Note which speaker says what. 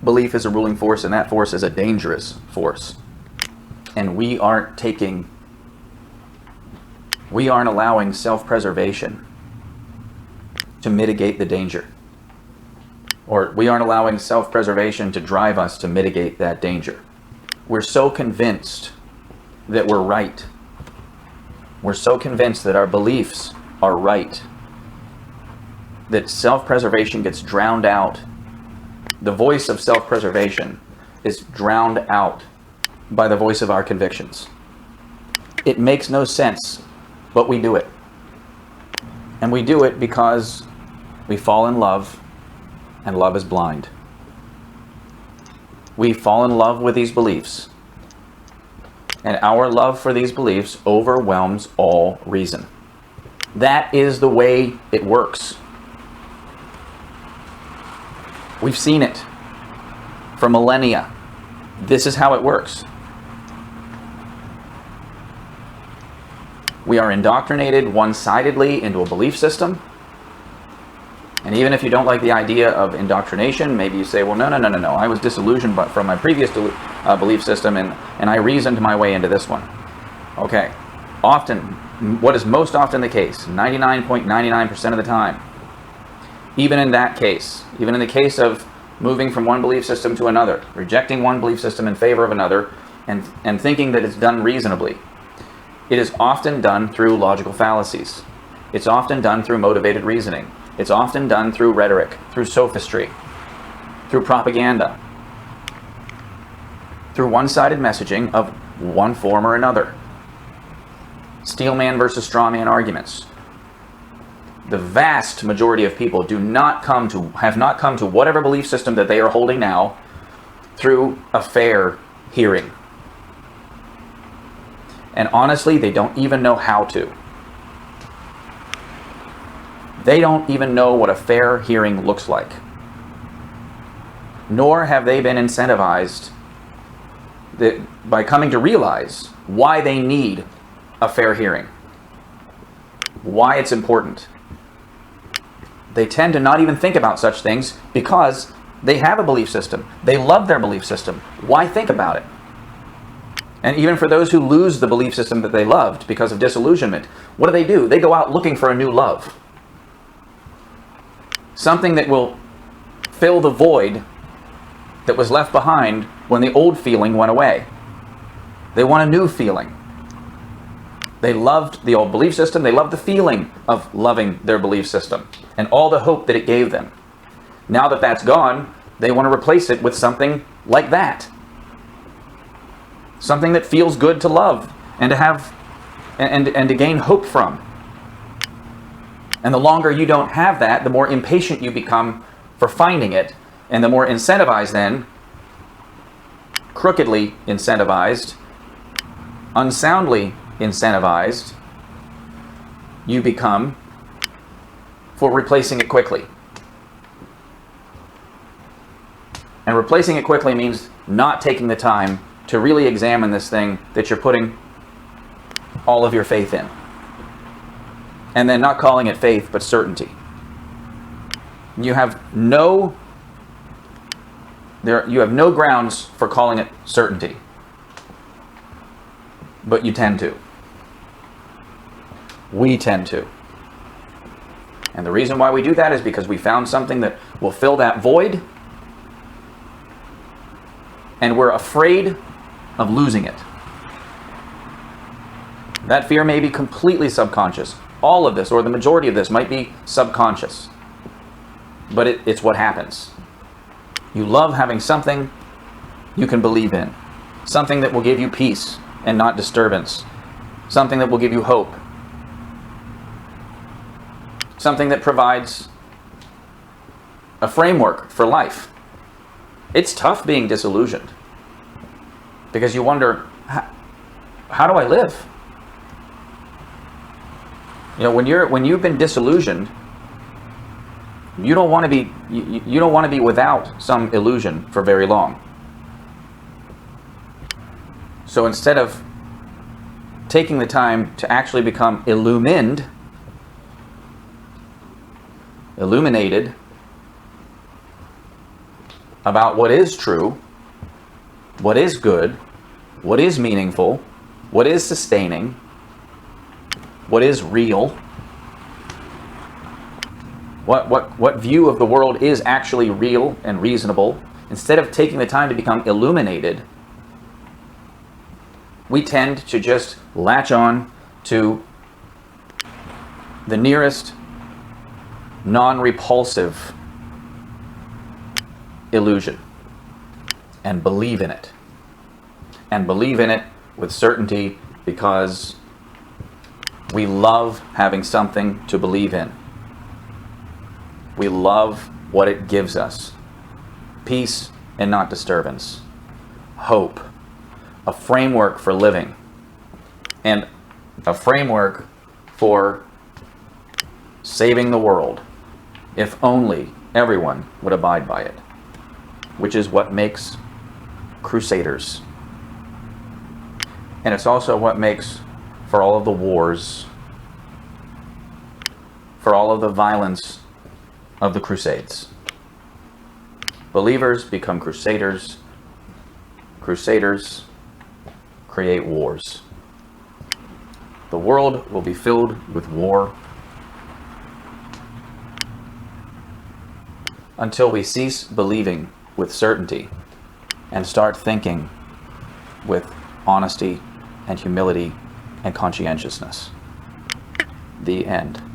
Speaker 1: belief is a ruling force, and that force is a dangerous force. And we aren't allowing self-preservation to mitigate the danger. Or we aren't allowing self-preservation to drive us to mitigate that danger. We're so convinced that we're right. We're so convinced that our beliefs are right that self-preservation gets drowned out. The voice of self-preservation is drowned out by the voice of our convictions. It makes no sense, but we do it. And we do it because we fall in love, and love is blind. We fall in love with these beliefs, and our love for these beliefs overwhelms all reason. That is the way it works. We've seen it for millennia. This is how it works. We are indoctrinated one-sidedly into a belief system. And even if you don't like the idea of indoctrination, maybe you say, well, no. I was disillusioned from my previous belief system, and I reasoned my way into this one. Okay. Often, what is most often the case, 99.99% of the time, even in that case, even in the case of moving from one belief system to another, rejecting one belief system in favor of another, and thinking that it's done reasonably, it is often done through logical fallacies. It's often done through motivated reasoning. It's often done through rhetoric, through sophistry, through propaganda, through one-sided messaging of one form or another. Steelman versus strawman arguments. The vast majority of people have not come to whatever belief system that they are holding now through a fair hearing. And honestly, they don't even know how to. They don't even know what a fair hearing looks like. Nor have they been incentivized by coming to realize why they need a fair hearing. Why it's important. They tend to not even think about such things because they have a belief system. They love their belief system. Why think about it? And even for those who lose the belief system that they loved because of disillusionment, what do? They go out looking for a new love. Something that will fill the void that was left behind when the old feeling went away. They want a new feeling. They loved the old belief system. They loved the feeling of loving their belief system and all the hope that it gave them. Now that that's gone, they want to replace it with something like that. Something that feels good to love and to have and to gain hope from. And the longer you don't have that, the more impatient you become for finding it, and the more incentivized then, crookedly incentivized, unsoundly incentivized, you become for replacing it quickly. And replacing it quickly means not taking the time to really examine this thing that you're putting all of your faith in. And then not calling it faith, but certainty. You have no grounds for calling it certainty. But you tend to. We tend to. And the reason why we do that is because we found something that will fill that void, and we're afraid of losing it. That fear may be completely subconscious. All of this, or the majority of this, might be subconscious. But it's what happens. You love having something you can believe in. Something that will give you peace and not disturbance. Something that will give you hope. Something that provides a framework for life. It's tough being disillusioned. Because you wonder, how do I live? You know, when you've been disillusioned, you don't want to be without some illusion for very long. So instead of taking the time to actually become illuminated, about what is true, what is good, what is meaningful, what is sustaining, what is real, what view of the world is actually real and reasonable, instead of taking the time to become illuminated, we tend to just latch on to the nearest non-repulsive illusion and believe in it. And believe in it with certainty because we love having something to believe in. We love what it gives us. Peace and not disturbance. Hope. A framework for living. And a framework for saving the world, if only everyone would abide by it. Which is what makes crusaders. And it's also what makes for all of the wars, for all of the violence of the Crusades. Believers become crusaders. Crusaders create wars. The world will be filled with war until we cease believing with certainty and start thinking with honesty and humility and conscientiousness. The end.